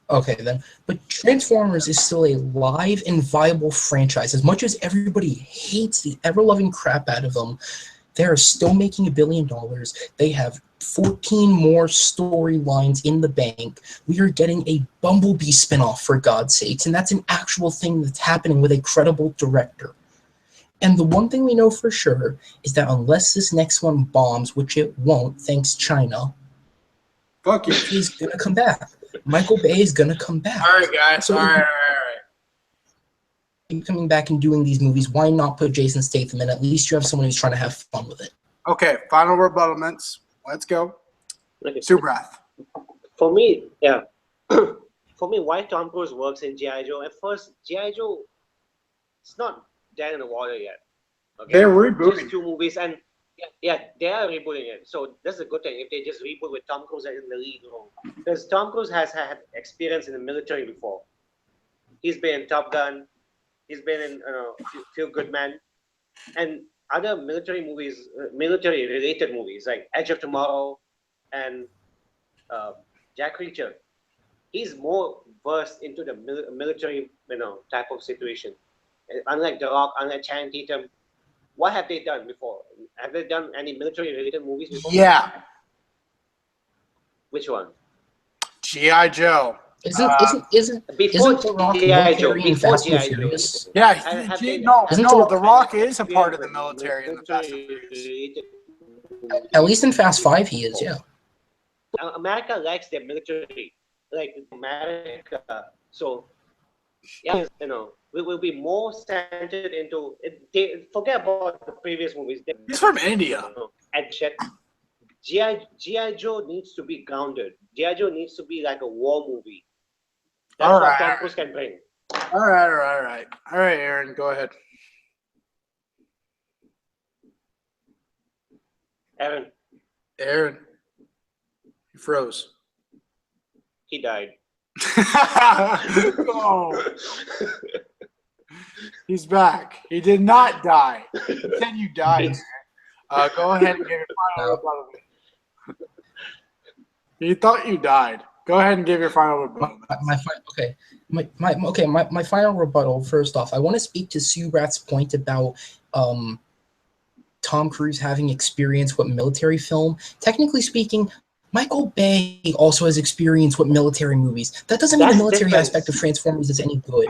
Okay, then. But Transformers is still a live and viable franchise. As much as everybody hates the ever-loving crap out of them, they are still making $1 billion. They have 14 more storylines in the bank. We are getting a Bumblebee spinoff, for God's sakes, and that's an actual thing that's happening with a credible director. And the one thing we know for sure is that unless this next one bombs, which it won't, thanks China, fuck you. He's gonna come back. Michael Bay is gonna come back. All right, guys. So all right. Coming back and doing these movies, why not put Jason Statham in? At least you have someone who's trying to have fun with it. Okay, final rebuttals. Let's go. Okay. Subrath. For me, yeah. For me, why Tom Cruise works in G.I. Joe? At first, G.I. Joe, it's not dead in the water yet. Okay? They're rebooting. Just 2 movies, and yeah, they are rebooting it. So that's a good thing if they just reboot with Tom Cruise in the lead role. Because Tom Cruise has had experience in the military before. He's been in Top Gun. He's been in Feel Good Man, and other military movies, military-related movies like Edge of Tomorrow and Jack Reacher. He's more versed into the military, type of situation. Unlike The Rock, unlike Channing Tatum, what have they done before? Have they done any military-related movies before? Yeah. Which one? G.I. Joe. Isn't The Rock military in Fast and Furious? Yeah, The Rock is a part of the military in the Fast and Furious. At least in Fast 5 he is, yeah. America likes their military, like America. So, yeah, we will be more centered into it. Forget about the previous movies. He's from India. G.I. Joe needs to be grounded. G.I. Joe needs to be like a war movie. That's what Tom Cruise can bring. All right, Aaron, go ahead. Aaron, you froze. He died. Oh. He's back. He did not die. He said you died. Go ahead and give your final rebuttal. You thought you died. Go ahead and give your final rebuttal. My final rebuttal. First off, I want to speak to Subrath's point about Tom Cruise having experience with military film. Technically speaking, Michael Bay also has experience with military movies. That doesn't mean the That's military different. aspect of Transformers is any good.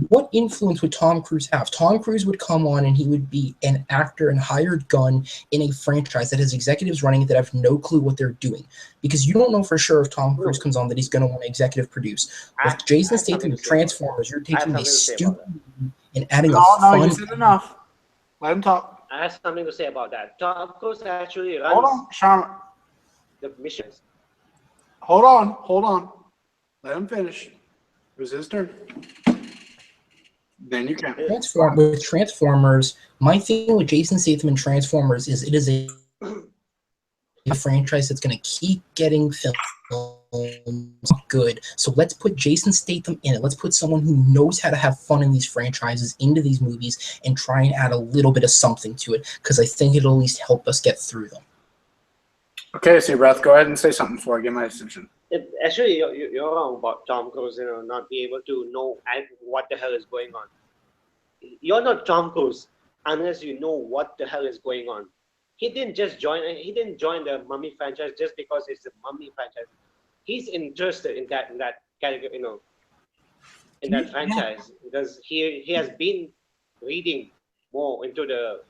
What influence would Tom Cruise have? Tom Cruise would come on and he would be an actor and hired gun in a franchise that has executives running it that have no clue what they're doing. Because you don't know for sure if Tom Cruise comes on that he's going to want to executive produce. With Jason Statham and Transformers, you're taking a stupid movie and adding a No, fun... you said enough. Let him talk. I have something to say about that. Tom Cruise actually Hold runs on, Sean. the missions. Hold on. Let him finish. It was his turn. Then you can. With Transformers, my thing with Jason Statham and Transformers is it is a franchise that's going to keep getting films good. So let's put Jason Statham in it. Let's put someone who knows how to have fun in these franchises into these movies and try and add a little bit of something to it, because I think it'll at least help us get through them. Okay, Subrath, go ahead and say something before I get my decision. Actually, you're wrong about Tom Cruise, not be able to know what the hell is going on. You're not Tom Cruise unless you know what the hell is going on. He didn't join the Mummy franchise just because it's a Mummy franchise. He's interested in that category, in that franchise, because he has been reading more into the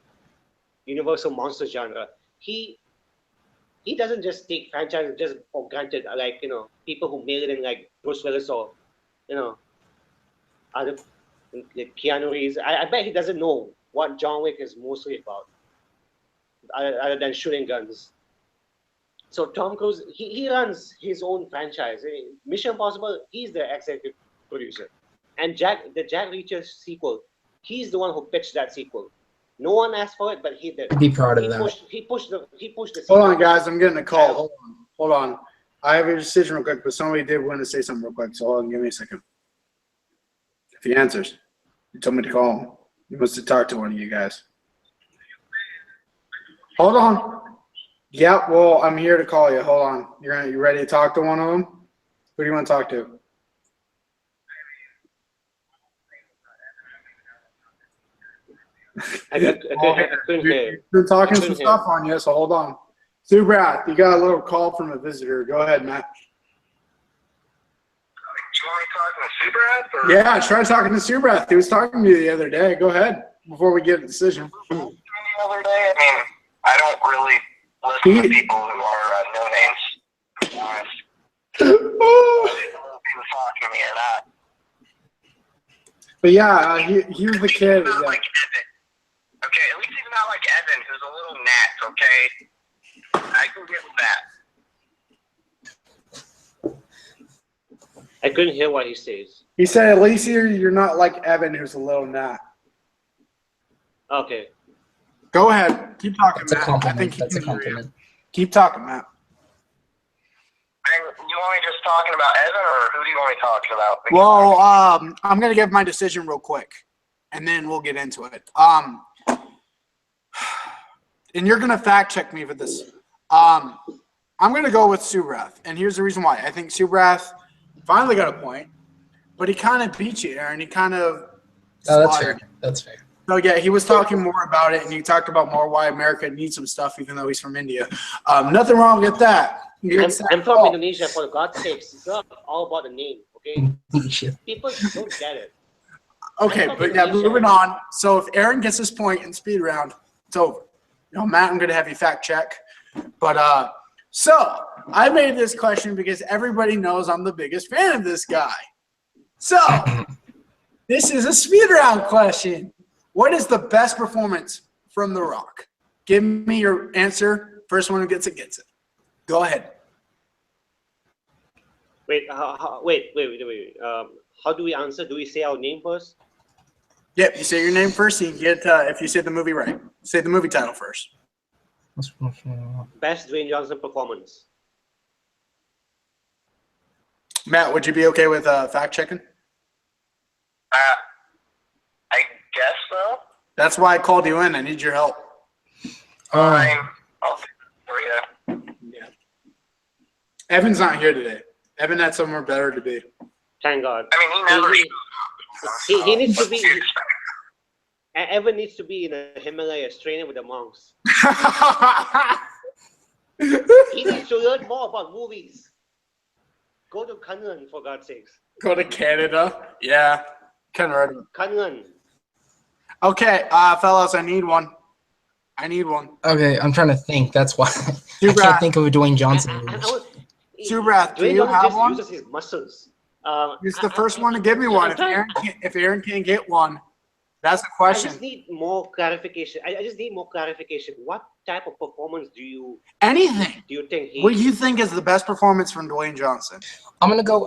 Universal monster genre. He doesn't just take franchises just for granted, like people who made it in like Bruce Willis or other like Keanu Reeves. I bet he doesn't know what John Wick is mostly about, other than shooting guns. So Tom Cruise, he runs his own franchise. Mission Impossible, he's the executive producer, and the Jack Reacher sequel, he's the one who pitched that sequel. No one asked for it, but he did. I'd be proud of that. He pushed the. Hold on, guys. I'm getting a call. Hold on. I have a decision real quick, but somebody did want to say something real quick. So hold on. Give me a second. If he answers, he told me to call him. He wants to talk to one of you guys. Hold on. Yeah, well, I'm here to call you. Hold on. You ready to talk to one of them? Who do you want to talk to? You've been talking some stuff on you, so hold on. Subrath, you got a little call from a visitor. Go ahead, Matt. You want me talking to Subrath? Or? Yeah, try talking to Subrath. He was talking to you the other day. Go ahead before we get a decision. The other day, I mean, I don't really listen to people who are no names, to be honest. I didn't know if he was talking to me or not. But yeah, he was the kid. He's not like Evan. Okay, at least he's not like Evan, who's a little gnat, okay? I can get with that. I couldn't hear what he says. He said, at least you're not like Evan, who's a little gnat. Okay. Go ahead. Keep talking, That's a Matt. compliment. That's a compliment. Keep talking, Matt. You want me just talking about Evan, or who do you want me talking about? Well, I'm going to give my decision real quick, and then we'll get into it. And you're going to fact check me for this. I'm going to go with Subrath, and here's the reason why. I think Subrath finally got a point, but he kind of beat you, Aaron. He kind of that's fair. That's fair. So, yeah, he was talking more about it, and he talked about more why America needs some stuff, even though he's from India. Nothing wrong with that. I'm from Indonesia, for God's sakes. It's not all about the name, okay? People don't get it. Okay, but yeah, moving on. So if Aaron gets his point in speed round, it's over. Matt, I'm going to have you fact check. But so I made this question because everybody knows I'm the biggest fan of this guy. So this is a speed round question. What is the best performance from The Rock? Give me your answer. First one who gets it gets it. Go ahead. Wait. How do we answer? Do we say our name first? Yep, you say your name first, and you get if you say the movie right. Say the movie title first. Best Dwayne Johnson performance. Matt, would you be okay with fact checking? I guess so. That's why I called you in. I need your help. I'll do it for you. Yeah. Evan's not here today. Evan had somewhere better to be. Thank God. I mean, he never. He needs to be. Evan needs to be in the Himalayas training with the monks. He needs to learn more about movies. Go to Kunlun, for God's sakes. Go to Canada. Yeah. Canada. Kunlun. Okay, fellas, I need one. Okay, I'm trying to think. That's why I Subrath. can't think of a Dwayne Johnson movie. Subrath, do Dwayne you Johnson have just one? uses his muscles. He's the first one to give me one. If Aaron can't get one, that's the I question. just need more clarification. I just need more clarification. What type of performance do you Anything. think he? What do you think is the best performance from Dwayne Johnson? I'm gonna go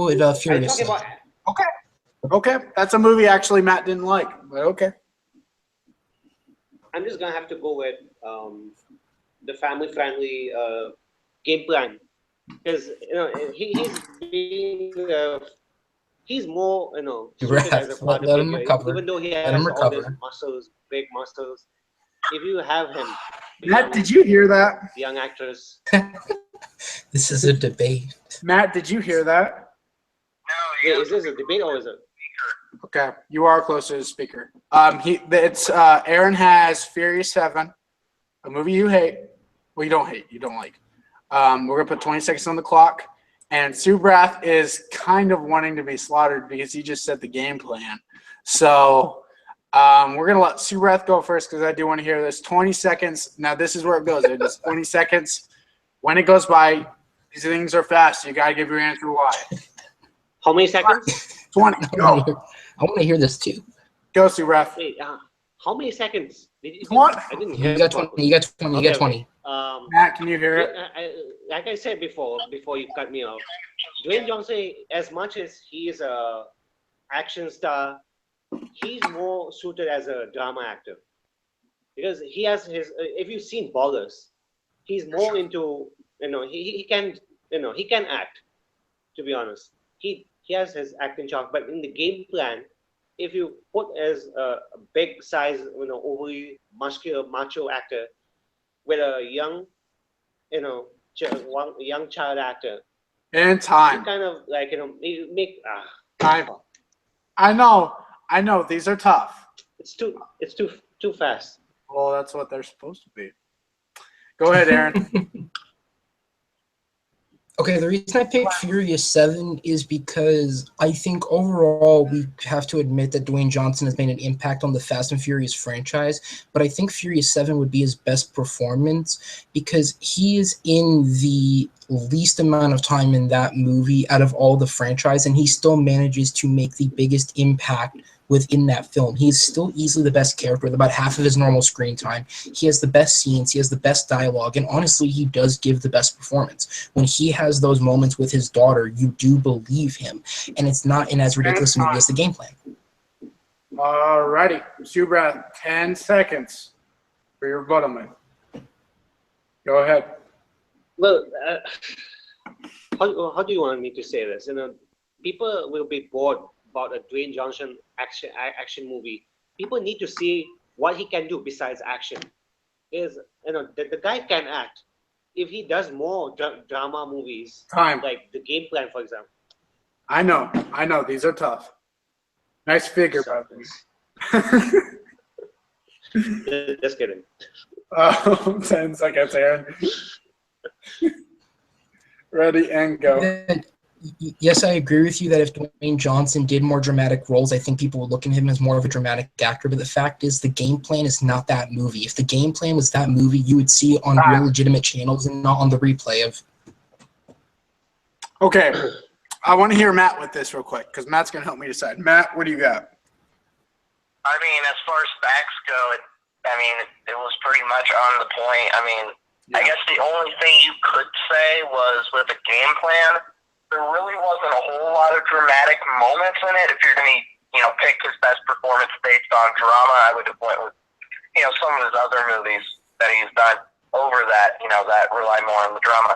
with Are you Furious. talking about? Okay, that's a movie actually Matt didn't like, but okay. I'm just gonna have to go with the family-friendly game plan because he's more suited as a father Let him figure. recover. Even though he Let him has all these recover. muscles, big muscles. If you have him, Matt, did you hear that? young actress. This is a debate. Matt, did you hear that? Wait, is this a debate or is it? Okay, you are close to the speaker. Aaron has Furious 7, a movie you hate. Well, you don't hate, you don't like. We're gonna put 20 seconds on the clock, and Subrath is kind of wanting to be slaughtered because he just said the game plan. So we're gonna let Subrath go first because I do want to hear this. 20 seconds. Now this is where it goes. It is 20 seconds. When it goes by, these things are fast. You gotta give your answer why. How many seconds? 20. Go. I want to hear this too. Go, Subrath. Wait, how many seconds? What? I didn't You hear. got 20. You got 20. You got 20. Matt, can you hear it? Like I said before you cut me off, Dwayne Johnson, as much as he is a action star, he's more suited as a drama actor because he has his. If you've seen Ballers, he's more into he can he can act. To be honest, he has his acting chalk, but in the game plan, if you put as a big size, overly muscular macho actor with a young, young child actor, In time. you kind of like make Time. I know. These are tough. it's too fast. Well, that's what they're supposed to be. Go ahead, Aaron. Okay, the reason I picked Furious 7 is because I think overall we have to admit that Dwayne Johnson has made an impact on the Fast and Furious franchise, but I think Furious 7 would be his best performance because he is in the least amount of time in that movie out of all the franchise, and he still manages to make the biggest impact within that film. He is still easily the best character with about half of his normal screen time. He has the best scenes, he has the best dialogue, and honestly, he does give the best performance. When he has those moments with his daughter, you do believe him, and it's not in as ridiculous a movie as the game plan. Alrighty. Subrath, 10 seconds for your rebuttal. Go ahead. Well, how do you want me to say this? People will be bored about a Dwayne Johnson action movie. People need to see what he can do besides action. The guy can act. If he does more drama movies, Time. like the game plan, for example. I know. These are tough. Nice figure, by the way. Just kidding. 10 seconds, Aaron. Ready and go. Yes, I agree with you that if Dwayne Johnson did more dramatic roles, I think people would look at him as more of a dramatic actor. But the fact is, the game plan is not that movie. If the game plan was that movie, you would see it on real legitimate channels and not on the replay of. Okay. I want to hear Matt with this real quick because Matt's going to help me decide. Matt, what do you got? I mean, as far as facts go, it was pretty much on the point. I guess the only thing you could say was with a game plan, there really wasn't a whole lot of dramatic moments in it. If you're going to, pick his best performance based on drama, I would have went with, some of his other movies that he's done over that, that rely more on the drama.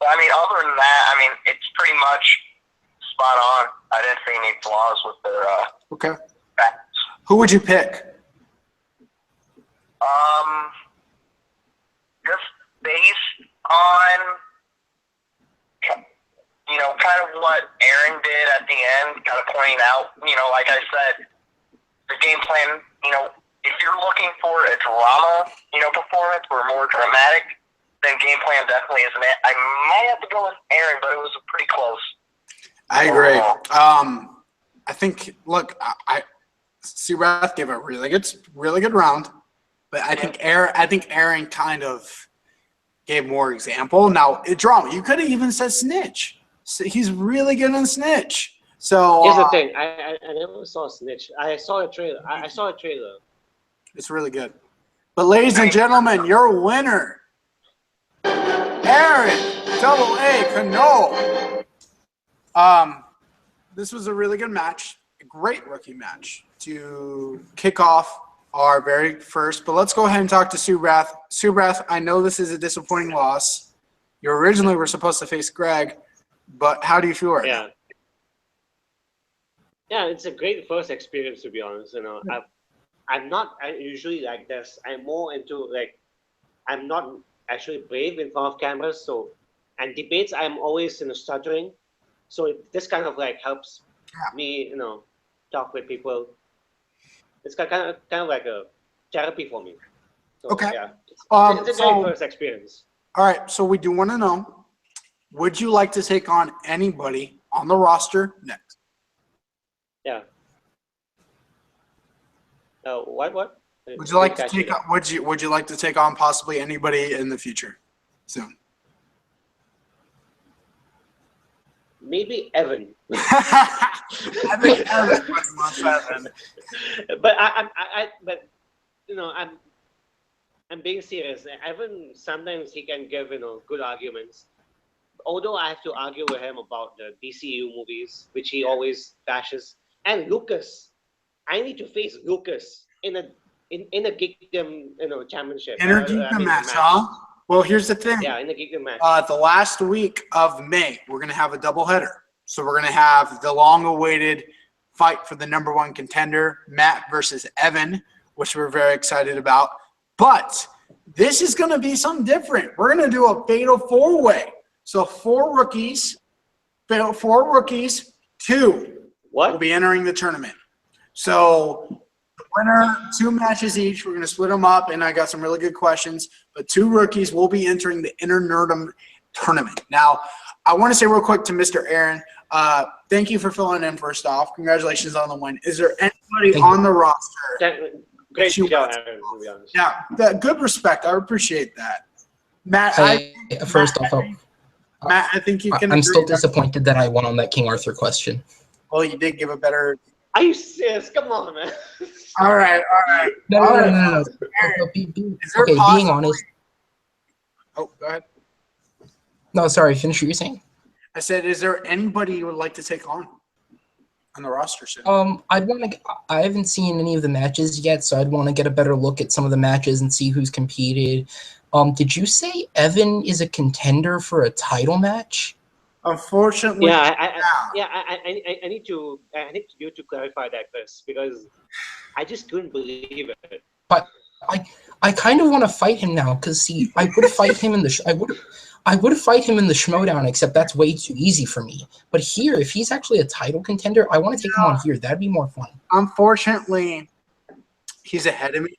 But, other than that, it's pretty much spot on. I didn't see any flaws with their Okay. facts. Who would you pick? Just based on, kind of what Aaron did at the end, kind of pointing out, like I said, the game plan, if you're looking for a drama, performance or more dramatic, then game plan definitely isn't it. I might have to go with Aaron, but it was pretty close. I agree. I think. Look, Subrath gave a really good round, but I think Aaron kind of gave more example. Now, drama. You could have even said snitch. So he's really good on snitch. So here's the thing. I never saw Snitch. I saw a trailer. I saw a trailer. It's really good. But ladies and gentlemen, your winner, Aaron AA Cano. This was a really good match, a great rookie match to kick off our very first. But let's go ahead and talk to Subrath. Subrath, I know this is a disappointing loss. You originally were supposed to face Greg, but how do you feel right now? Yeah, it's a great first experience, to be honest. I'm not usually like this. I'm more into I'm not actually brave in front of cameras. So, and debates, I'm always stuttering. So this kind of helps me, talk with people. It's kind of like a therapy for me. So, Okay. Yeah, it's a great first experience. All right. So we do want to know, would you like to take on anybody on the roster next? Yeah. What? Would you like to take on, would you like to take on possibly anybody in the future soon? Maybe Evan. I think Evan was much better. But I'm being serious. Evan, sometimes he can give good arguments. Although I have to argue with him about the DCU movies, which he always bashes. And Lucas, I need to face Lucas in a Geekdom championship. In a Geekdom match, huh? Well, here's the thing. Yeah, in the Geekdom match. The last week of May, we're gonna have a doubleheader. So we're gonna have the long-awaited fight for the #1 contender, Matt versus Evan, which we're very excited about. But this is gonna be something different. We're gonna do a fatal four-way. So 4 rookies, 2 will be entering the tournament. So the winner, 2 matches each. We're going to split them up, and I got some really good questions. But 2 rookies will be entering the Inner Nerdum tournament. Now, I want to say real quick to Mr. Aaron, thank you for filling in first off. Congratulations on the win. Is there anybody on the roster? Great job, Aaron, to be honest. Yeah, good respect. I appreciate that. Matt, Matt, I think you can. I'm still disappointed that I won on that King Arthur question. Well, you did give a better. Are you serious? Come on, man. All right. No. Being honest. Oh, go ahead. No, sorry. Finish what you're saying. I said, is there anybody you would like to take on the roster soon? I haven't seen any of the matches yet, so I'd want to get a better look at some of the matches and see who's competed. Did you say Evan is a contender for a title match? Unfortunately, I need you to clarify that first, because I just couldn't believe it. But I kind of want to fight him now, because see, I would fight him in the I would fight him in the Schmodown, except that's way too easy for me. But here, if he's actually a title contender, I want to take him on here. That'd be more fun. Unfortunately, he's ahead of me.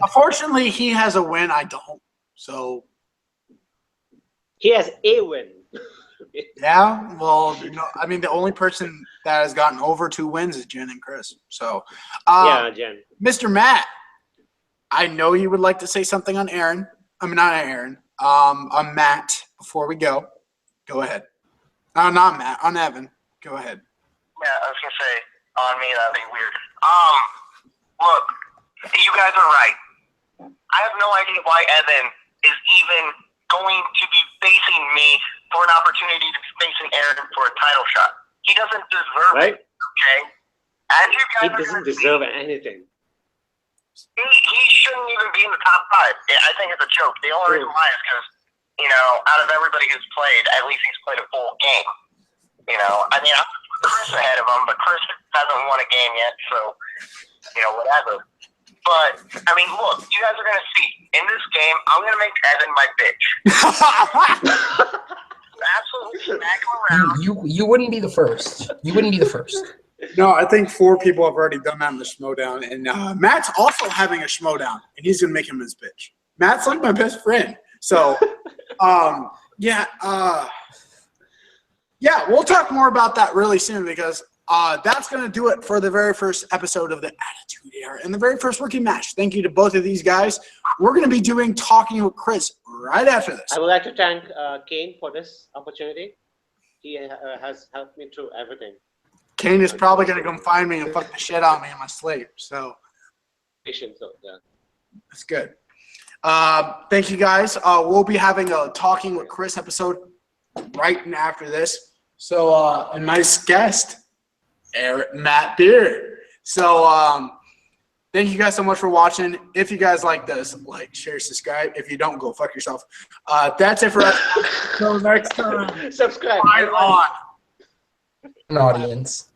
Unfortunately, he has a win. I don't. So he has a win. Yeah, well, I mean, the only person that has gotten over 2 wins is Jen and Chris. So, yeah, Jen. Mr. Matt, I know you would like to say something on Aaron. I mean, not Aaron. On Matt. Before we go ahead. Not Matt. On Evan. Go ahead. Yeah, I was gonna say on me that'd be weird. Look, you guys are right. I have no idea why Evan is even going to be facing me for an opportunity to be facing Aaron for a title shot. He doesn't deserve it, okay? As you guys he doesn't deserve anything. He shouldn't even be in the top 5. I think it's a joke. The only reason why is because, out of everybody who's played, at least he's played a full game. I mean, I'm Chris ahead of him, but Chris hasn't won a game yet, so, whatever. But, I mean, look, you guys are going to see. In this game, I'm going to make Evan my bitch. Absolutely smack him around. You wouldn't be the first. You wouldn't be the first. No, I think 4 people have already done that in the Schmodown, and Matt's also having a Schmodown, and he's gonna make him his bitch. Matt's like my best friend, so yeah, we'll talk more about that really soon because that's gonna do it for the very first episode of the Attitude Era and the very first rookie match. Thank you to both of these guys. We're gonna be doing Talking with Chris right after this. I would like to thank Kane for this opportunity. He has helped me through everything. Kane is probably gonna come find me and fuck the shit out of me in my sleep, so So, yeah. that's good. Thank you guys. We'll be having a Talking with Chris episode right after this. So a nice guest, Matt Beard. So thank you guys so much for watching. If you guys like this, like, share, subscribe. If you don't, go fuck yourself. That's it for us. Until next time. Subscribe. Bye on. An audience.